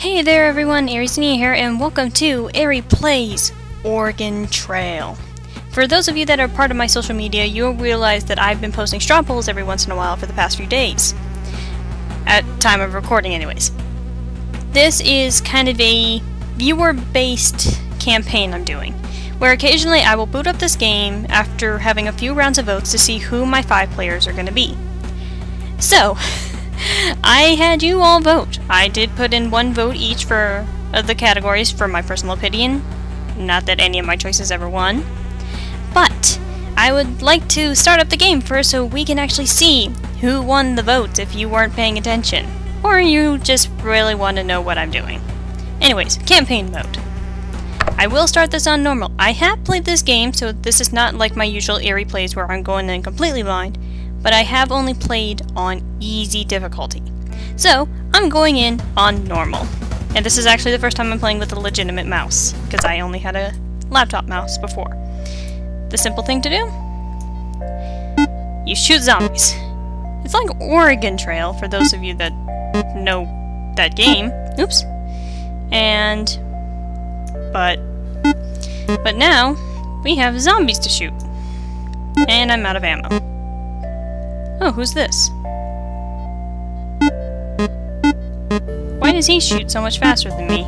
Hey there everyone, Xenoblade here, and welcome to Ari Plays Oregon Trail. For those of you that are part of my social media, you'll realize that I've been posting straw polls every once in a while for the past few days. At time of recording anyways. This is kind of a viewer-based campaign I'm doing, where occasionally I will boot up this game after having a few rounds of votes to see who my 5 players are going to be. So, I had you all vote. I did put in 1 vote each for the categories for my personal opinion. Not that any of my choices ever won. But I would like to start up the game first so we can actually see who won the votes if you weren't paying attention. Or you just really want to know what I'm doing. Anyways, campaign mode. I will start this on normal. I have played this game, so this is not like my usual Ari plays where I'm going in completely blind. But I have only played on easy difficulty. So, I'm going in on normal. And this is actually the first time I'm playing with a legitimate mouse, because I only had a laptop mouse before. The simple thing to do? You shoot zombies. It's like Oregon Trail, for those of you that know that game. Oops. But now, we have zombies to shoot. And I'm out of ammo. Oh, who's this? Why does he shoot so much faster than me?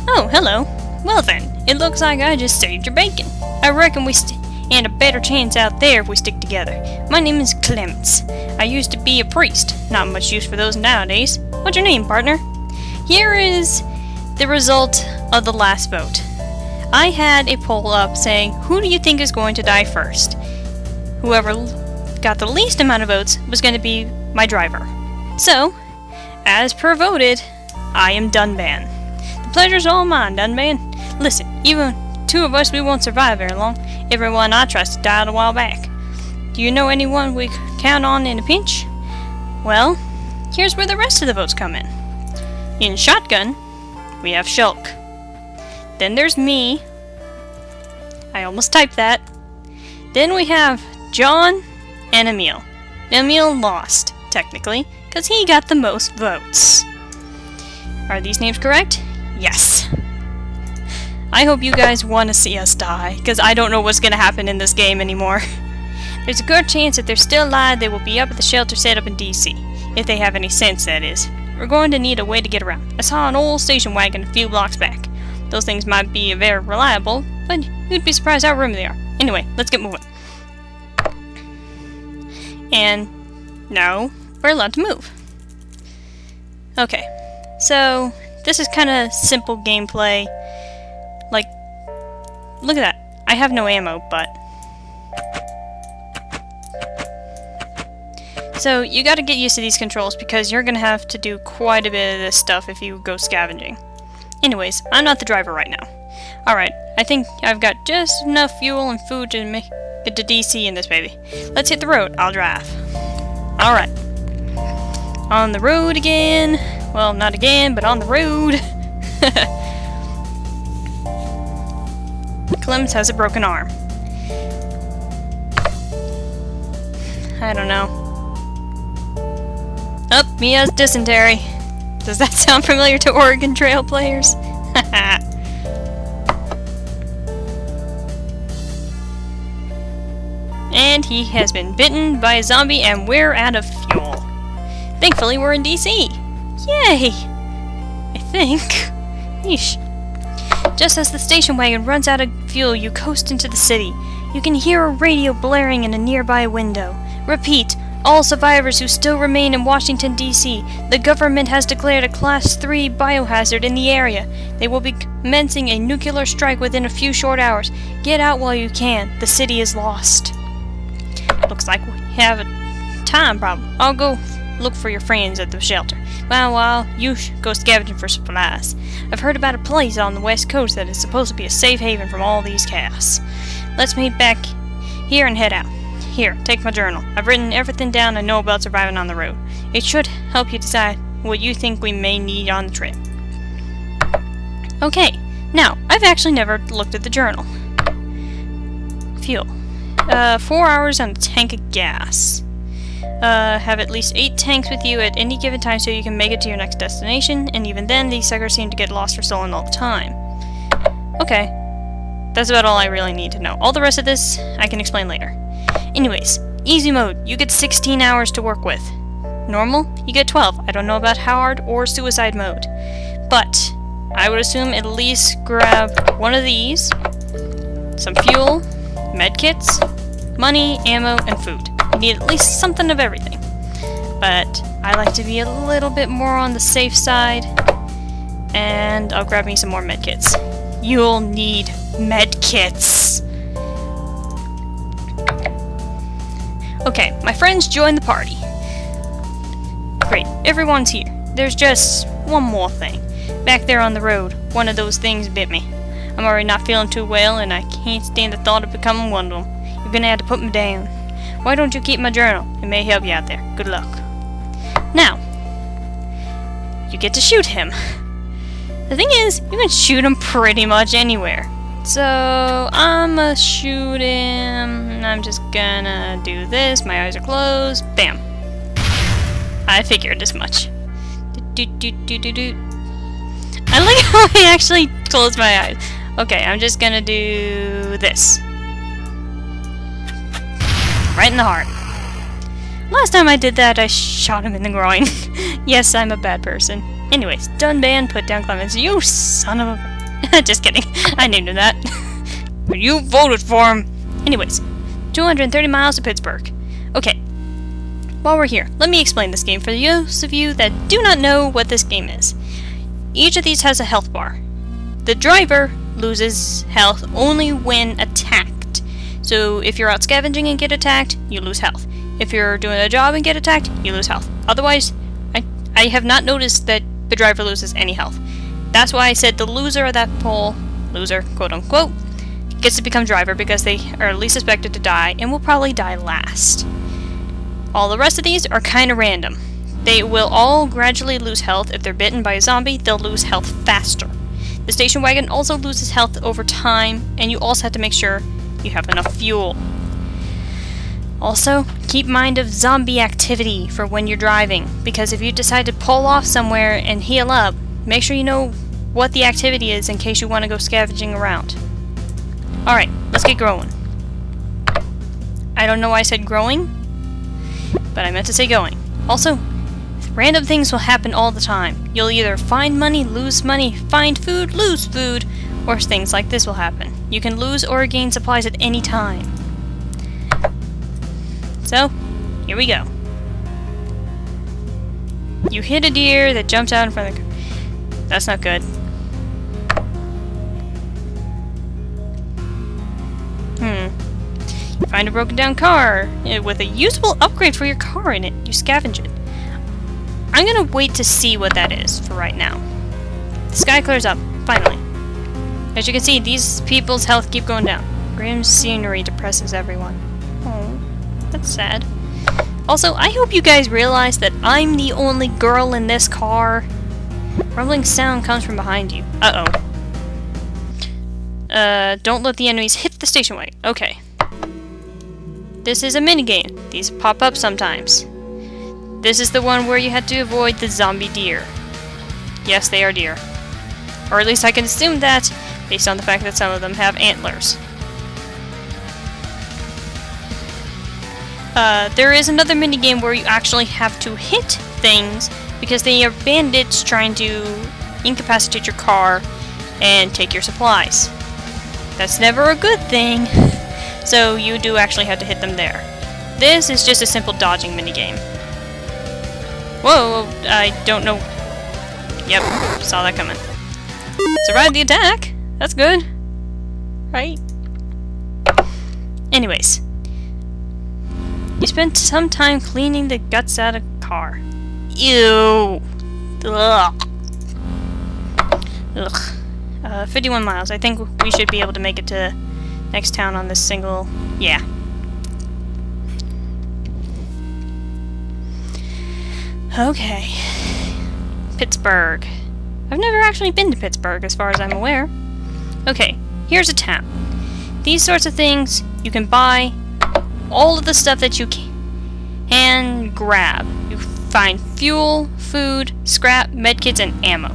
Oh, hello. Well then, it looks like I just saved your bacon. I reckon we stand a better chance out there if we stick together. My name is Clements. I used to be a priest. Not much use for those nowadays. What's your name, partner? Here is the result of the last vote. I had a poll up saying, who do you think is going to die first? Whoever got the least amount of votes was going to be my driver. So, as per voted, I am Dunban. The pleasure's all mine, Dunban. Listen, even 2 of us, we won't survive very long. Everyone I trusted died a while back. Do you know anyone we could count on in a pinch? Well, here's where the rest of the votes come in. In shotgun, we have Shulk. Then there's me. I almost typed that. Then we have John and Emile. Emile lost, technically, because he got the most votes. Are these names correct? Yes. I hope you guys want to see us die, because I don't know what's going to happen in this game anymore. There's a good chance if they're still alive, they will be up at the shelter set up in DC. If they have any sense, that is. We're going to need a way to get around. I saw an old station wagon a few blocks back. Those things might be very reliable, but you'd be surprised how roomy they are. Anyway, let's get moving. And no, we're allowed to move. Okay, so this is kind of simple gameplay. Like, look at that. I have no ammo, but... So, you gotta get used to these controls because you're gonna have to do quite a bit of this stuff if you go scavenging. Anyways, I'm not the driver right now. Alright, I think I've got just enough fuel and food to make it to DC in this baby. Let's hit the road. I'll drive. Alright. On the road again. Well, not again, but on the road. Clemens has a broken arm. I don't know. Oh, he has dysentery. Does that sound familiar to Oregon Trail players? And he has been bitten by a zombie and we're out of fuel. Thankfully we're in DC. Yay! I think. Yeesh. Just as the station wagon runs out of fuel, you coast into the city. You can hear a radio blaring in a nearby window. Repeat, all survivors who still remain in Washington, D.C., the government has declared a Class 3 biohazard in the area. They will be commencing a nuclear strike within a few short hours. Get out while you can. The city is lost. Looks like we have a time problem. I'll go look for your friends at the shelter. While you go scavenging for supplies. I've heard about a place on the west coast that is supposed to be a safe haven from all these chaos. Let's meet back here and head out. Here, take my journal. I've written everything down I know about surviving on the road. It should help you decide what you think we may need on the trip. Okay, now, I've actually never looked at the journal. Fuel. 4 hours on a tank of gas. Have at least 8 tanks with you at any given time so you can make it to your next destination, and even then, these suckers seem to get lost or stolen all the time. Okay. That's about all I really need to know. All the rest of this, I can explain later. Anyways, easy mode, you get 16 hours to work with. Normal, you get 12. I don't know about hard or suicide mode. But, I would assume at least grab one of these, some fuel, medkits, money, ammo, and food. You need at least something of everything. But I like to be a little bit more on the safe side, and I'll grab me some more medkits. You'll need medkits. Okay, my friends joined the party. Great, everyone's here. There's just one more thing. Back there on the road, one of those things bit me. I'm already not feeling too well, and I can't stand the thought of becoming one of them. You're gonna have to put me down. Why don't you keep my journal? It may help you out there. Good luck. Now, you get to shoot him. The thing is, you can shoot him pretty much anywhere. So, I'ma shoot him. I'm just gonna do this. My eyes are closed. Bam. I figured as much. I like how I actually closed my eyes. Okay, I'm just gonna do this. Right in the heart. Last time I did that, I shot him in the groin. Yes, I'm a bad person. Anyways, done ban, put down Clemens. You son of a... Just kidding. I named him that. But you voted for him. Anyways, 230 miles to Pittsburgh. Okay. While we're here, let me explain this game for those of you that do not know what this game is. Each of these has a health bar. The driver loses health only when attacked. So if you're out scavenging and get attacked, you lose health. If you're doing a job and get attacked, you lose health. Otherwise, I have not noticed that the driver loses any health. That's why I said the loser of that poll, loser, quote unquote, gets to become driver because they are least expected to die and will probably die last. All the rest of these are kind of random. They will all gradually lose health. If they're bitten by a zombie, they'll lose health faster. The station wagon also loses health over time, and you also have to make sure you have enough fuel. Also, keep mind of zombie activity for when you're driving, because if you decide to pull off somewhere and heal up, make sure you know what the activity is in case you want to go scavenging around. Alright, let's get growing. I don't know why I said growing, but I meant to say going. Also, random things will happen all the time. You'll either find money, find food, lose food, or things like this will happen. You can lose or gain supplies at any time. So, here we go. You hit a deer that jumps out in front of the car. That's not good. You find a broken down car with a usable upgrade for your car in it. You scavenge it. I'm gonna wait to see what that is for right now. The sky clears up, finally. As you can see, these people's health keep going down. Grim scenery depresses everyone. Oh, that's sad. Also, I hope you guys realize that I'm the only girl in this car. Rumbling sound comes from behind you. Uh-oh. Don't let the enemies hit the station wagon. Okay. This is a minigame. These pop up sometimes. This is the one where you had to avoid the zombie deer. Yes, they are deer. Or at least I can assume that, based on the fact that some of them have antlers. There is another minigame where you actually have to hit things because they are bandits trying to incapacitate your car and take your supplies. That's never a good thing, so you do actually have to hit them there. This is just a simple dodging minigame. Whoa, I don't know. Yep, saw that coming. Survived the attack! That's good. Right? Anyways. You spent some time cleaning the guts out of a car. Ew! Ugh. Ugh. 51 miles. I think we should be able to make it to next town on this single... Yeah. Okay. Pittsburgh. I've never actually been to Pittsburgh, as far as I'm aware. Okay, here's a town. These sorts of things, you can buy all of the stuff that you can and grab. You find fuel, food, scrap, medkits, and ammo.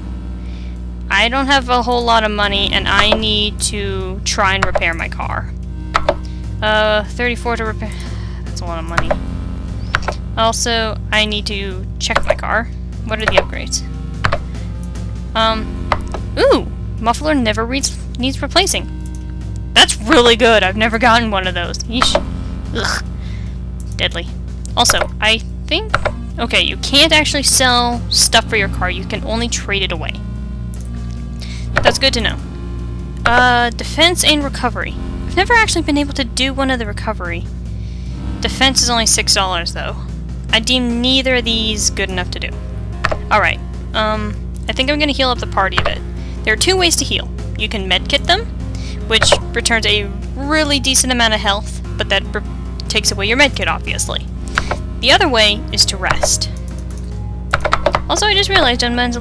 I don't have a whole lot of money, and I need to try and repair my car. 34 to repair. That's a lot of money. Also, I need to check my car. What are the upgrades? Ooh! Muffler never needs replacing. That's really good. I've never gotten one of those. Yeesh. Ugh. Deadly. Also, I think... Okay, you can't actually sell stuff for your car. You can only trade it away. That's good to know. Defense and recovery. I've never actually been able to do one of the recovery. Defense is only $6, though. I deem neither of these good enough to do. Alright, I think I'm gonna heal up the party a bit. There are two ways to heal. You can medkit them, which returns a really decent amount of health, but that takes away your medkit, obviously. The other way is to rest. Also, I just realized Unman's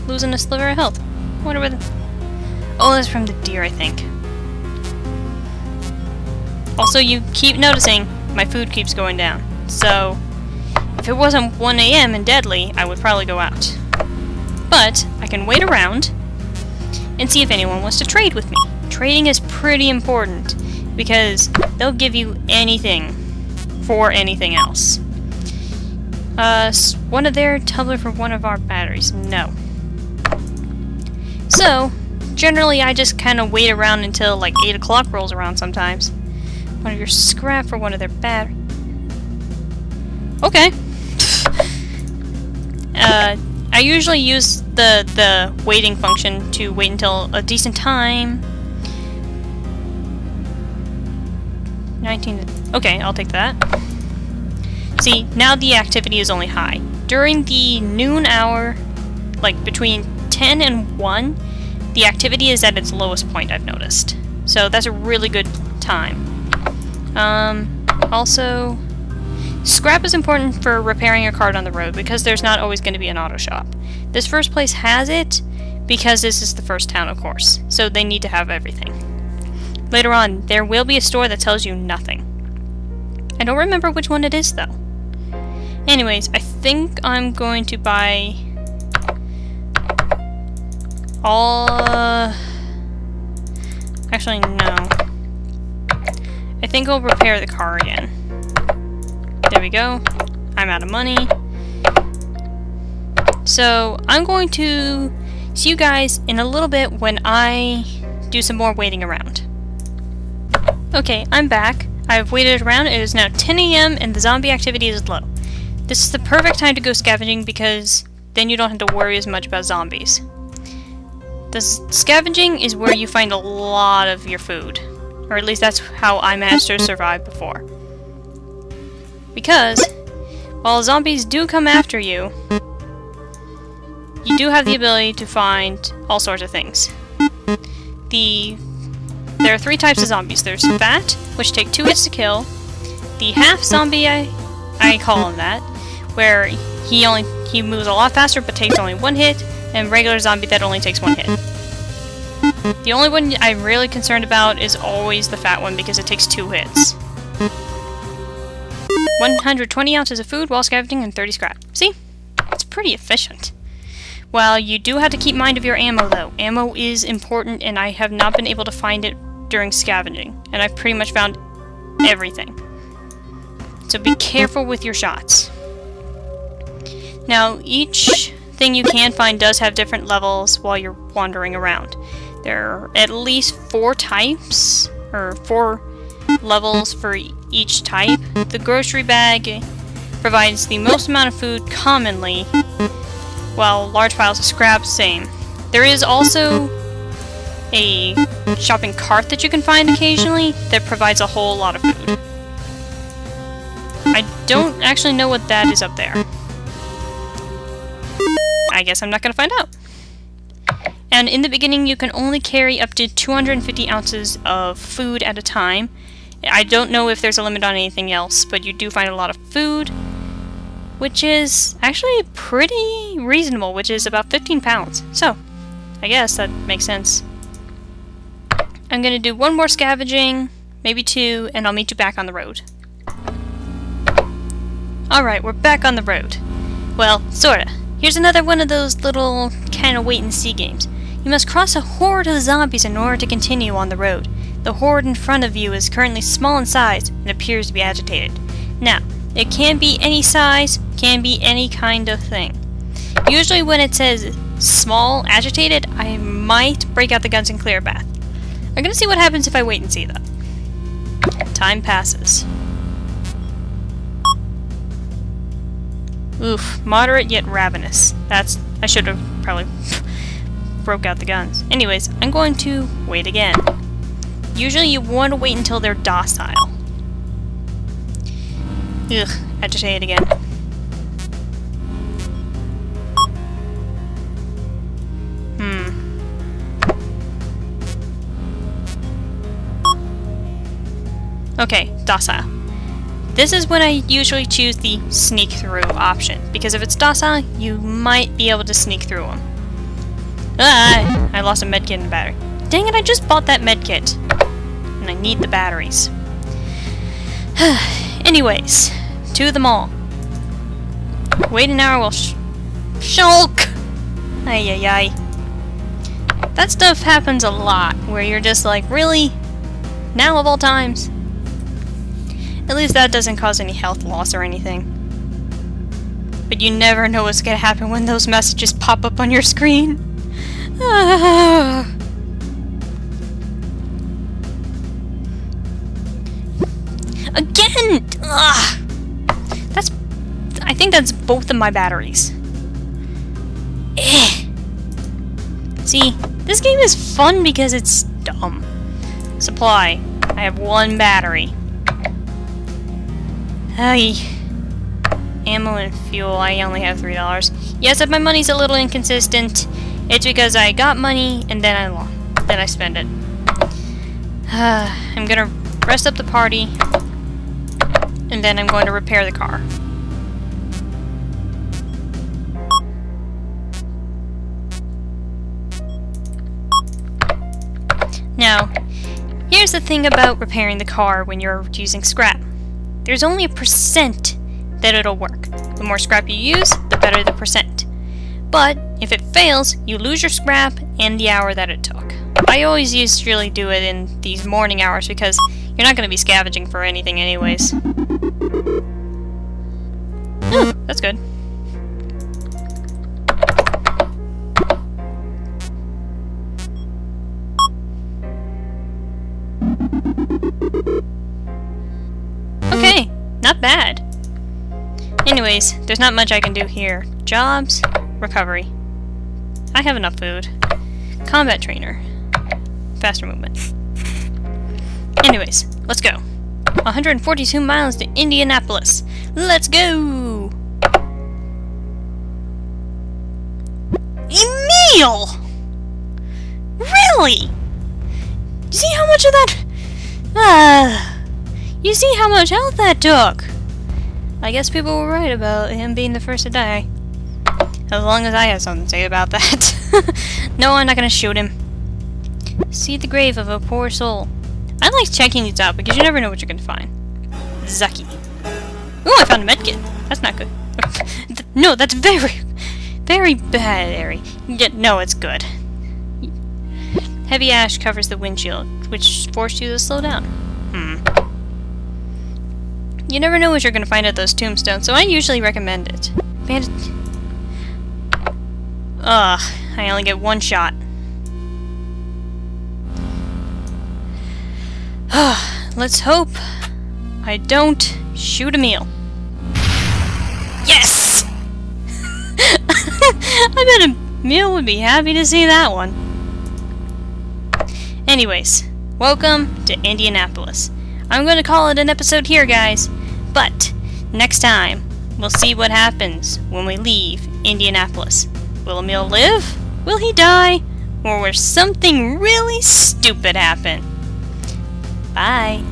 losing a sliver of health. I wonder where the... Oh, that's from the deer, I think. Also, you keep noticing my food keeps going down. So, if it wasn't 1 AM and deadly, I would probably go out. But, I can wait around and see if anyone wants to trade with me. Trading is pretty important, because they'll give you anything for anything else. One of their tumbler for one of our batteries. No. So, generally I just kind of wait around until like 8 o'clock rolls around sometimes. One of your scrap for one of their batteries. Okay. I usually use the waiting function to wait until a decent time. 19. Okay, I'll take that. See, now the activity is only high. During the noon hour, like between 10 and 1, the activity is at its lowest point, I've noticed. So that's a really good time. Also, scrap is important for repairing your car on the road because there's not always going to be an auto shop. This first place has it because this is the first town, of course, so they need to have everything. Later on, there will be a store that tells you nothing. I don't remember which one it is, though. Anyways, I think I'm going to buy all... Actually, no. I think I'll repair the car again. There we go. I'm out of money. So, I'm going to see you guys in a little bit when I do some more waiting around. Okay, I'm back. I've waited around. It is now 10 AM and the zombie activity is low. This is the perfect time to go scavenging because then you don't have to worry as much about zombies. The scavenging is where you find a lot of your food. Or at least that's how I managed to survive before. Because, while zombies do come after you, you do have the ability to find all sorts of things. There are 3 types of zombies. There's fat, which take 2 hits to kill. The half zombie, I call him that, where he moves a lot faster but takes only 1 hit, and regular zombie that only takes 1 hit. The only one I'm really concerned about is always the fat one because it takes 2 hits. 120 ounces of food while scavenging and 30 scrap. See? It's pretty efficient. Well, you do have to keep mind of your ammo, though. Ammo is important, and I have not been able to find it during scavenging. And I've pretty much found everything. So be careful with your shots. Now, each thing you can find does have different levels while you're wandering around. There are at least 4 types, or 4 levels for each type. The grocery bag provides the most amount of food commonly, while large piles of scrap, same. There is also a shopping cart that you can find occasionally that provides a whole lot of food. I don't actually know what that is up there. I guess I'm not gonna find out. And in the beginning you can only carry up to 250 ounces of food at a time. I don't know if there's a limit on anything else, but you do find a lot of food, which is actually pretty reasonable, which is about 15 pounds. So, I guess that makes sense. I'm gonna do 1 more scavenging, maybe 2, and I'll meet you back on the road. Alright, we're back on the road. Well, sorta. Here's another one of those little kind of wait-and-see games. You must cross a horde of zombies in order to continue on the road. The horde in front of you is currently small in size and appears to be agitated. Now, it can be any size, can be any kind of thing. Usually when it says small, agitated, I might break out the guns and clear a path. I'm gonna see what happens if I wait and see though. Time passes. Oof, moderate yet ravenous. I should have probably broke out the guns. Anyways, I'm going to wait again. Usually you want to wait until they're docile. Ugh, agitated again. Okay, docile. This is when I usually choose the sneak through option, because if it's docile, you might be able to sneak through them. Ah! I lost a medkit and a battery. Dang it, I just bought that medkit. And I need the batteries. Anyways, to the mall. Wait an hour, we'll shulk! Ay ay ay. That stuff happens a lot, where you're just like, really? Now of all times? At least that doesn't cause any health loss or anything. But you never know what's gonna happen when those messages pop up on your screen. Again! Ugh. I think that's both of my batteries. See, this game is fun because it's dumb. Supply. I have one battery. Ay. Ammo and fuel, I only have $3. Yes, if my money's a little inconsistent, it's because I got money and then I spend it. I'm gonna rest up the party, and then I'm going to repair the car. Now, here's the thing about repairing the car when you're using scrap. There's only a % that it'll work. The more scrap you use, the better the %. But if it fails, you lose your scrap and the hour that it took. I always usually do it in these morning hours because you're not going to be scavenging for anything anyways. Oh, that's good. Okay, not bad. Anyways, there's not much I can do here. Jobs, recovery. I have enough food. Combat trainer. Faster movement. Anyways, let's go. 142 miles to Indianapolis. Let's go! Emile! Really? You see how much of that... You see how much health that took? I guess people were right about him being the first to die. As long as I have something to say about that. No, I'm not gonna shoot him. See the grave of a poor soul. I like checking these out because you never know what you're gonna find. Zucky. Ooh, I found a medkit. That's not good. No, that's very bad, Harry. Yeah, no, it's good. Heavy ash covers the windshield, which forced you to slow down. You never know what you're gonna find at those tombstones, so I usually recommend it. Ugh, I only get one shot. Let's hope I don't shoot Emile. Yes! I bet Emile would be happy to see that one. Anyways, welcome to Indianapolis. I'm going to call it an episode here, guys. But next time, we'll see what happens when we leave Indianapolis. Will Emile live? Will he die? Or will something really stupid happen? Bye.